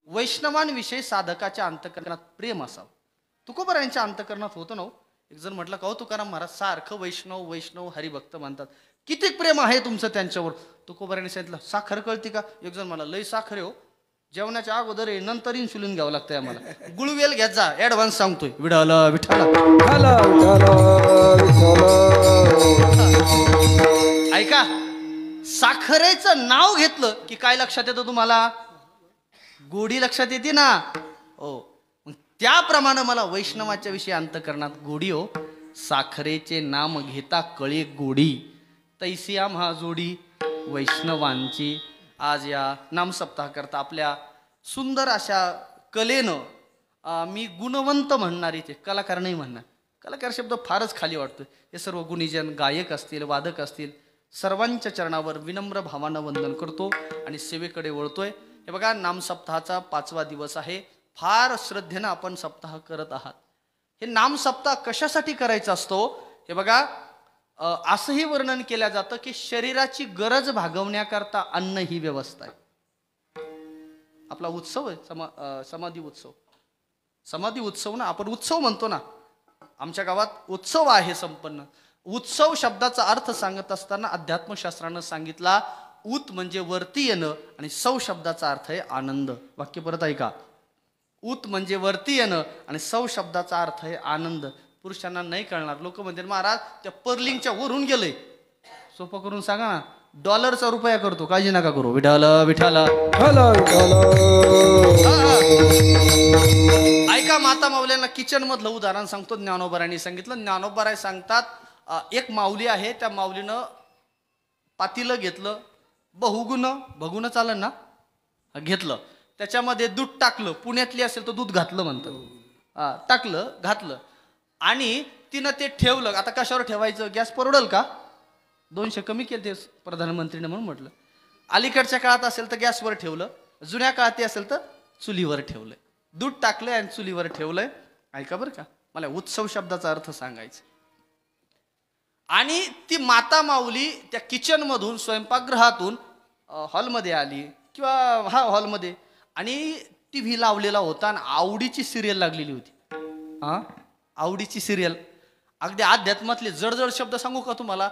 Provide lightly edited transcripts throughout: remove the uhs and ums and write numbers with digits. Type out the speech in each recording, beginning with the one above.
वैष्णवांविषयी साधकाच्या अंतःकरणात प्रेम असावं. तुकोबारायांच्या अंतःकरणात होतं ना. एक जण म्हटलं का तुकाराम महाराज सारखं वैष्णव वैष्णव हरिभक्त म्हणतात, किती प्रेम आहे तुमचं त्यांच्यावर. तुकोबारायांनी सांगितलं साखर कळती का. एक जण मला लय साखर आहे हो, जेवणाच्या अगोदर आहे, नंतर इन्सुलिन घ्यावं लागतंय आम्हाला. गुळवेल घ्यात जा, ऍडव्हान्स सांगतोय. विठाला विठाला ऐका, साखरेचं नाव घेतलं की काय लक्षात येतं तुम्हाला? गोडी लक्षात येते ना. हो, त्याप्रमाणे मला वैष्णवाच्या विषयी अंतःकरणात गोडी हो. साखरेचे नाम घेता कळे गोडी, तैसी आम्हा जोडी वैष्णवांची. आज या नामसप्ताह करता आपल्या सुंदर अशा कलेनं मी गुणवंत म्हणणार, इथे कलाकार नाही म्हणणार. कलाकार शब्द फारच खाली वाटतोय. हे सर्व गुणीजन गायक असतील, वादक असतील, सर्वांच्या चरणावर विनम्र भावानं वंदन करतो आणि सेवेकडे वळतोय. हे बघा, नामसप्ताहाचा 5वा दिवस आहे. फार श्रद्धेनं आपण सप्ताह करत आहात. हे नामसप्ताह कशासाठी करायचा असतो? हे बघा, असंही वर्णन केलं जातं की शरीराची गरज भागवण्याकरता अन्न ही व्यवस्था आहे. आपला उत्सव आहे समाधी उत्सव. समाधी उत्सव ना, आपण उत्सव म्हणतो ना. आमच्या गावात उत्सव आहे संपन्न. उत्सव शब्दाचा अर्थ सांगत असताना अध्यात्मशास्त्रानं सांगितला, उत म्हणजे वरती येणं आणि सौ शब्दाचा अर्थ आहे आनंद. वाक्य परत ऐका, उत म्हणजे वरती येणं आणि सौ शब्दाचा अर्थ आहे आनंद. पुरुषांना नाही कळणार. लोक म्हणतात महाराज त्या पर्लिंगच्या वरून गेलंय. सोपं करून सांगा ना, डॉलरचा रुपया करतो, काळजी नका करू. विठाल विठाल ऐका, माता माऊल्यांना किचन मधलं उदाहरण सांगतो. ज्ञानोबारायांनी सांगितलं. ज्ञानोबाराय सांगतात, एक माऊली आहे, त्या माऊलीनं पातीलं घेतलं, बघून चालन ना, घेतलं, त्याच्यामध्ये दूध टाकलं. पुण्यातली असेल तर दूध घातलं म्हणतात. टाकलं, घातलं आणि तिनं ते ठेवलं. आता कशावर ठेवायचं? गॅस परवडल का? 200 कमी केले ते प्रधानमंत्रीने म्हणून म्हटलं. अलीकडच्या काळात असेल तर गॅसवर ठेवलं, जुन्या काळात असेल तर चुलीवर ठेवलंय. दूध टाकलंय आणि चुलीवर ठेवलंय. ऐका बरं का, मला उत्सव शब्दाचा अर्थ सांगायचा. आणि ती माता माऊली त्या किचन मधून, स्वयंपाकगृहातून हॉलमध्ये आली किंवा हॉलमध्ये, आणि टीव्ही लावलेला होता आणि आवडीची सिरियल लागलेली होती. आवडीची सिरियल. अगदी अध्यात्मातले जडजड शब्द सांगू का तुम्हाला?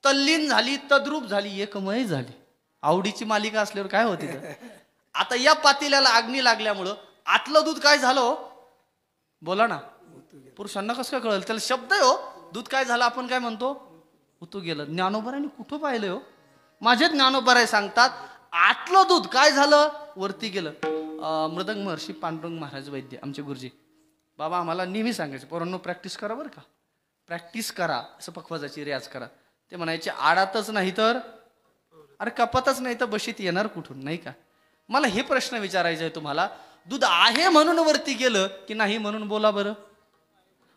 तल्लीन झाली, तद्रूप झाली, एकमय झाली. आवडीची मालिका असल्यावर काय होती? आता या पातेल्याला अग्नी लागल्यामुळं आतलं दूध काय झालं बोला ना. पुरुषांना कसं काय कळलं? त्याला शब्द आहे हो. दूध काय झालं आपण काय म्हणतो? उतू गेलं. ज्ञानोबारांनी कुठं पाहिलंय हो? माझे ज्ञानोबाराय सांगतात, आतलं दूध काय झालं? वरती गेलं. मृदंग महर्षी पांडुरंग महाराज वैद्य आमचे गुरुजी बाबा आम्हाला नेहमी सांगायचे, पोरांनो प्रॅक्टिस करा बरं का, प्रॅक्टिस करा, असं पखवाजाची रियाज करा. ते म्हणायचे आडातच नाही तर, अरे कपातच नाही तर बशीत येणार कुठून, नाही का? मला हे प्रश्न विचारायचा आहे तुम्हाला, दूध आहे म्हणून वरती गेलं की नाही म्हणून बोला बरं.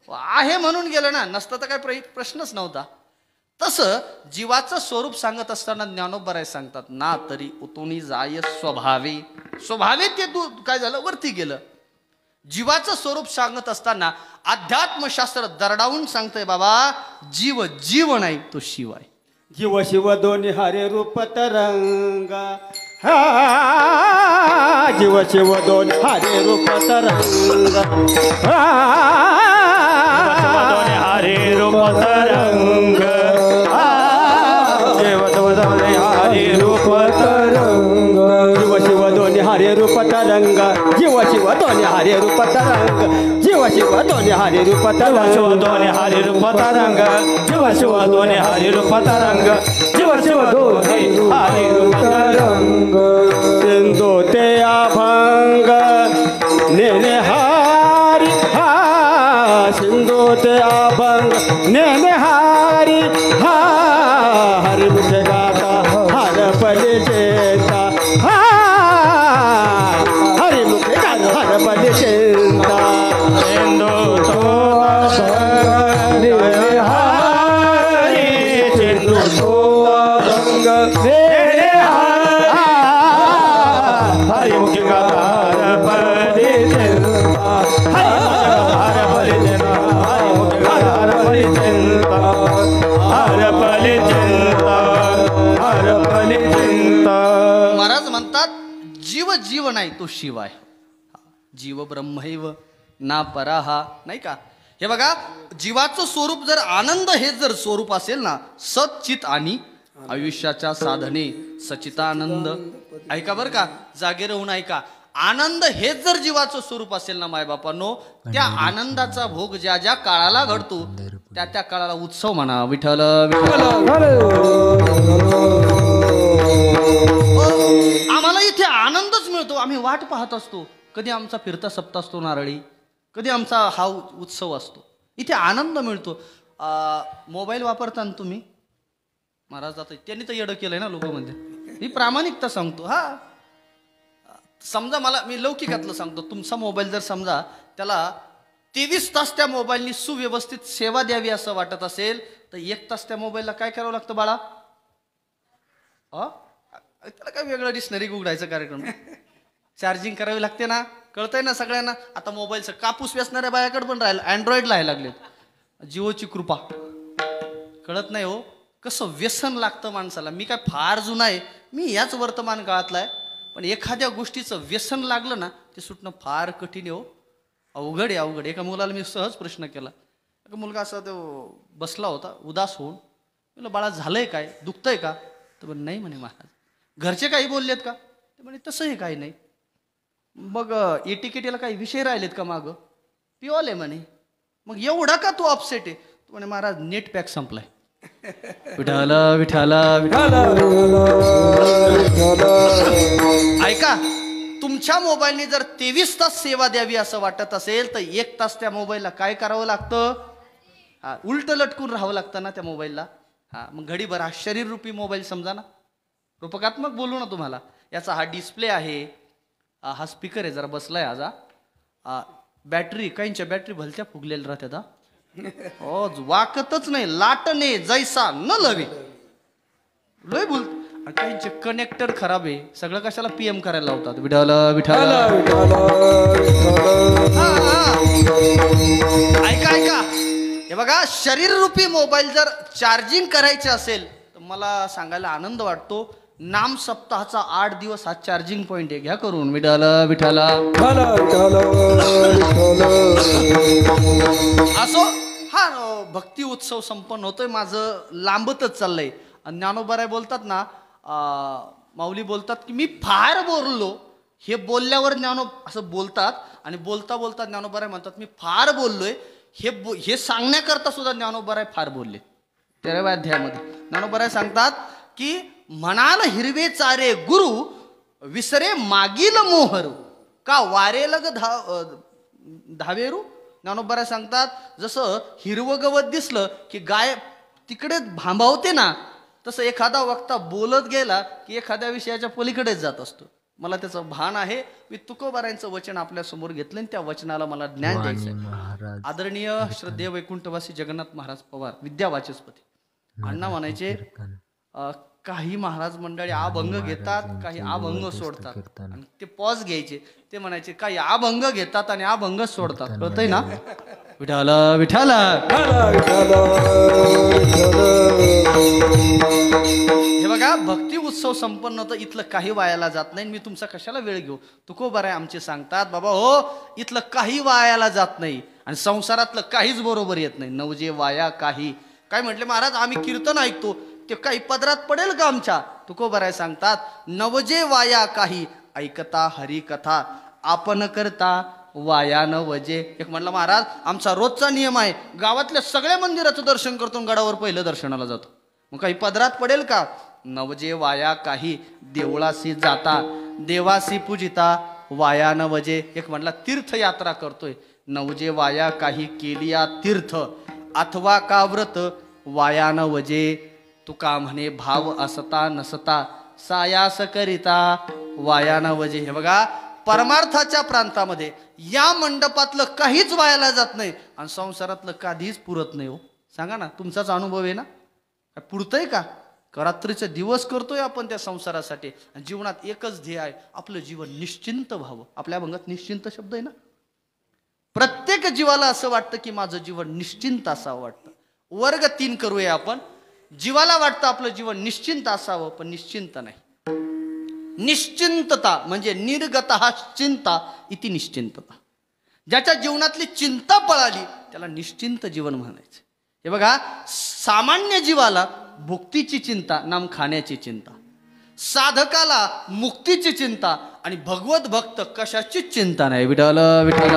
आहे म्हणून गेलं ना, नसतं तर काय प्रश्नच नव्हता. तसं जीवाचं स्वरूप सांगत असताना ज्ञानोबाराय सांगतात ना, तरी उतुनी जाय स्वभावे. स्वभावे ते दूध काय झालं? वरती गेलं. जीवाचं स्वरूप सांगत असताना अध्यात्मशास्त्र दरडावून सांगतंय, बाबा जीव जीव नाही तो शिव आहे. जीव शिव दोन्ही हरे रूप तरंगा, जीव शिव दोन्ही हरे रूप तरंगा, हरे रूप तरंग, जीव दोन्ही हरे रूप तरंग, जीव शिव दोन्ही हरे रूप तरंग, जीव शिव दोन्ही हरे रूप तरंग, जीव शिव दोन्ही हरे रूप तरंग, शिव दोन्ही हरे रूप तरंग, जीव शिव दोन्ही हरे रूप तरंग, जीव शिव दोन्ही हरे रूप तरंग. सिंधू ते अभंग नेने हारी, सिंधू ते अभंग नेने हारी, हरि मुखे गाता हर पली चेता, हरि मुखे गाता हर पली चेता. सिंधू तो नेने हारी, सिंधू तो अभंग नेने हारी, हरि मुखे गाता हर पली चेता, हर पली चेता, हरि मुखे गाता हर पली चेता, हर पली चेता, हर पली चेता. महाराज म्हणतात जीव जीव नाही तो शिव आहे. जीव ब्रह्मैव ना पराहा, नाही का? हे बघा, जीवाचं स्वरूप जर आनंद हे जर स्वरूप असेल ना, सच्चित आणि आयुष्याच्या साधने सचितानंद. ऐका बरं का, जागे राहून ऐका. आनंद हेच जर जीवाचं स्वरूप असेल ना मायबापांनो, त्या आनंदाचा भोग ज्या ज्या काळाला घडतो त्या त्या काळाला उत्सव म्हणा. विठ्ठल विठ्ठल. आम्हाला इथे आनंदच मिळतो. आम्ही वाट पाहत असतो कधी आमचा फिरता सप्ताह असतो नारळी, कधी आमचा हा उत्सव असतो. इथे आनंद मिळतो. मोबाईल वापरता ना तुम्ही, महाराज जात त्यांनी तर येडं केलंय ना लोकांमध्ये. मी प्रामाणिकता सांगतो. हा, समजा मी लौकिकातलं सांगतो. तुमचा मोबाईल जर समजा त्याला 23 तास त्या मोबाईलनी सुव्यवस्थित सेवा द्यावी असं वाटत असेल तर 1 तास त्या मोबाईलला काय करावं लागतं बाळा? त्याला काय वेगळं डिक्शनरी उघडायचं कार्यक्रम, चार्जिंग करावी लागते ना. कळतंय ना सगळ्यांना. आता मोबाईलचं कापूस वेचणाऱ्या बायाकडे पण राहिलं, अँड्रॉइड लाहायला लागलेत. जिओची कृपा. कळत नाही हो कसं व्यसन लागतं माणसाला. मी काय फार जुना आहे, मी याच वर्तमान काळातला आहे. पण एखाद्या गोष्टीचं व्यसन लागलं ना ते सुटणं फार कठीण आहे हो. अवघड आहे, अवघड. एका मुलाला मी सहज प्रश्न केला. एका मुलगा असा तो बसला होता उदास होऊन. म्हणलं बाळा झालंय काय, दुखतंय का? तर म्हणे नाही म्हणे महाराज. घरचे काही बोललेत का? ते म्हणे तसंही काही नाही. मग एटीकेटीला काही विषय राहिलेत का मागं? पिओले म्हणे. मग एवढा का तू अपसेट आहे? तो म्हणे महाराज नेट पॅक संपलाय. विठाला विठाला विठाला. ऐका, तुमच्या मोबाईलने जर 23 तास सेवा द्यावी असं वाटत असेल तर 1 तास त्या मोबाईलला काय करावं लागतं? हा, उलट लटकून राहावं लागतं ना त्या मोबाईलला. हा, मग घडीभर हा शरीररूपी मोबाईल समजा ना. रूपकात्मक बोलू ना तुम्हाला. याचा हा डिस्प्ले आहे, हा स्पीकर आहे, जरा बसलाय आज. बॅटरी, काहींच्या बॅटरी भलत्या फुगलेल्या राहतात. हो, वाकतच नाही, लाटणे जैसा न लवे. लय बोल. काहींचे कनेक्टर खराब आहे, सगळं कशाला PM करायला लावतात. विठाला विठाला. ऐका ऐका, हे बघा, शरीर रूपी मोबाईल जर चार्जिंग करायचे असेल तर मला सांगायला आनंद वाटतो, नाम सप्ताहाचा 8 दिवस हा चार्जिंग पॉइंट आहे. घ्या करून. विठाला विठाला. असो, हा भक्ती उत्सव संपन्न होतोय. माझं लांबतच चाललंय. ज्ञानोबाराय बोलतात ना, माऊली बोलतात की मी फार बोललो. हे बोलल्यावर असं बोलतात आणि बोलता बोलता ज्ञानोबाराय म्हणतात मी फार बोललोय. हे सांगण्याकरता सुद्धा ज्ञानोबाराय फार बोलले. 13व्या अध्यायामध्ये ज्ञानोबाराय सांगतात की म्हणाल हिरवे चारे गुरु, विसरे मागील मोहरू, का वारे लग धावेरू. ज्ञानोबाराय सांगतात जसं हिरवं गवत दिसलं की गाय तिकडे भांबावते ना, तसं एखादा वक्ता बोलत गेला की एखाद्या विषयाच्या पलीकडेच जात असतो. मला त्याचं भान आहे. मी तुकोबारायांचं वचन आपल्या समोर घेतलं आणि त्या वचनाला मला ज्ञान द्यायचं. आदरणीय श्रद्धेय वैकुंठवासी जगन्नाथ महाराज पवार, विद्यावाचस्पती अण्णा म्हणायचे, काही महाराज मंडळी अभंग घेतात, काही अभंग सोडतात आणि ते पॉज घ्यायचे. ते म्हणायचे काही अभंग घेतात आणि अभंग सोडतात. कळतंय ना? विठाला विठाला. हे बघा, भक्ती उत्सव संपन्न होतं, इथलं काही वायाला जात नाही. मी तुमचा कशाला वेळ घेऊ. तुकोबाराय आमचे सांगतात बाबा हो, इथलं काही वायाला जात नाही आणि संसारातलं काहीच बरोबर येत नाही. नवजे वाया काही. काय म्हटले महाराज, आम्ही कीर्तन ऐकतो ते काही पदरात पडेल का आमच्या? तुकोबाराय सांगतात नवजे वाया काही, ऐकता हरी कथा आपण करता वाया न वजे. एक म्हणला महाराज आमचा रोजचा नियम आहे, गावातल्या सगळ्या मंदिराचं दर्शन करतो, गडावर पहिलं दर्शनाला जातो. मग काही पदरात पडेल का? नवजे वाया काही, देवळासी जाता देवासी पूजिता वाया न वजे. एक म्हणला तीर्थयात्रा करतोय, नवजे वाया काही केलिया तीर्थ, अथवा का व्रत वाया न वजे. तुका म्हणे भाव असता नसता सायास करिता वाया न वजे. हे बघा, परमार्थाच्या प्रांतामध्ये या मंडपातलं काहीच वायाला जात नाही आणि संसारातलं कधीच पुरत नाही हो. सांगा ना, तुमचाच अनुभव आहे ना? काय पुरतंय का? रात्रीचे दिवस करतोय आपण त्या संसारासाठी. जीवनात एकच ध्येय आहे, आपलं जीवन निश्चिंत व्हावं. आपल्या अभंगात निश्चिंत शब्द आहे ना. प्रत्येक जीवाला असं वाटतं की माझं जीवन निश्चिंत असावं वाटतं. वर्ग 3 करूया आपण. जीवाला वाटतं आपलं जीवन निश्चिंत असावं पण निश्चिंत नाही. निश्चिंतता म्हणजे निर्गत चिंता इति निश्चिंतता. ज्याच्या जीवनातली चिंता पळाली त्याला निश्चिंत जीवन म्हणायचं. हे बघा, सामान्य जीवाला भुक्तीची चिंता, नाम खाण्याची चिंता, साधकाला मुक्तीची चिंता आणि भगवत भक्त कशाचीच चिंता नाही. विठ्ठल विठ्ठल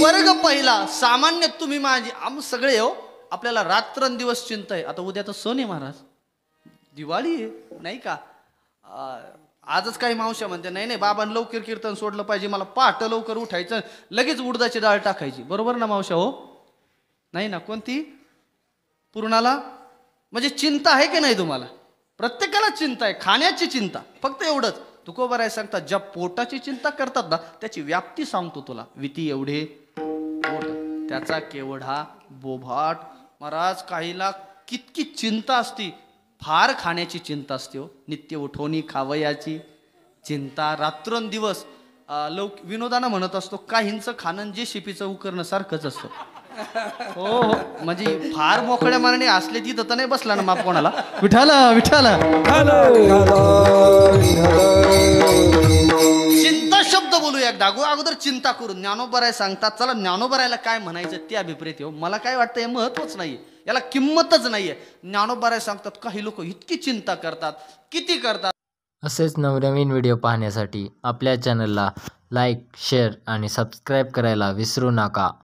वर्ग पहिला सामान्य तुम्ही माझी आम सगळे हो, आपल्याला रात्रंदिवस चिंता आहे. आता उद्या तर सण आहे महाराज, दिवाळी आहे नाही का. आजच काही मावश्या म्हणते नाही नाही बाबांनी लवकर कीर्तन सोडलं पाहिजे, मला पहाटे लवकर उठायचं, लगेच उडदाची डाळ टाकायची. बरोबर ना मावश्या हो? नाही ना? कोणती पूर्णाला? म्हणजे चिंता आहे की नाही तुम्हाला? प्रत्येकाला चिंता आहे, खाण्याची चिंता. फक्त एवढंच तुकोबाराय सांगतात, ज्या पोटाची चिंता करतात ना त्याची व्याप्ती सांगतो तुला. विती एवढे पोट, त्याचा केवढा बोभाट. महाराज काहीला कितकी चिंता असती, फार खाण्याची चिंता असते हो. नित्य उठवणी खावयाची चिंता रात्रंदिवस. विनोदानं म्हणत असतो, काहींचं खाणं जे शिपीचं उकरणं सारखंच असतं. हो हो, म्हणजे फार मोकळ्या मारणे असले तिथं तर नाही बसला ना माप कोणाला. विठाला विठाला चिंता शब्द बोलू एकदा अगोदर चिंता करून. ज्ञानोबराय सांगतात, चला ज्ञानोबरायला काय म्हणायचं ते अभिप्रेत हो. मला काय वाटतं हे महत्वच नाहीये, याला किंमतच नाहीये. ज्ञानोबराय सांगतात काही लोक इतकी चिंता करतात, किती करतात. असेच नवनवीन व्हिडिओ पाहण्यासाठी आपल्या चॅनलला लाईक, शेअर आणि सबस्क्राईब करायला विसरू नका.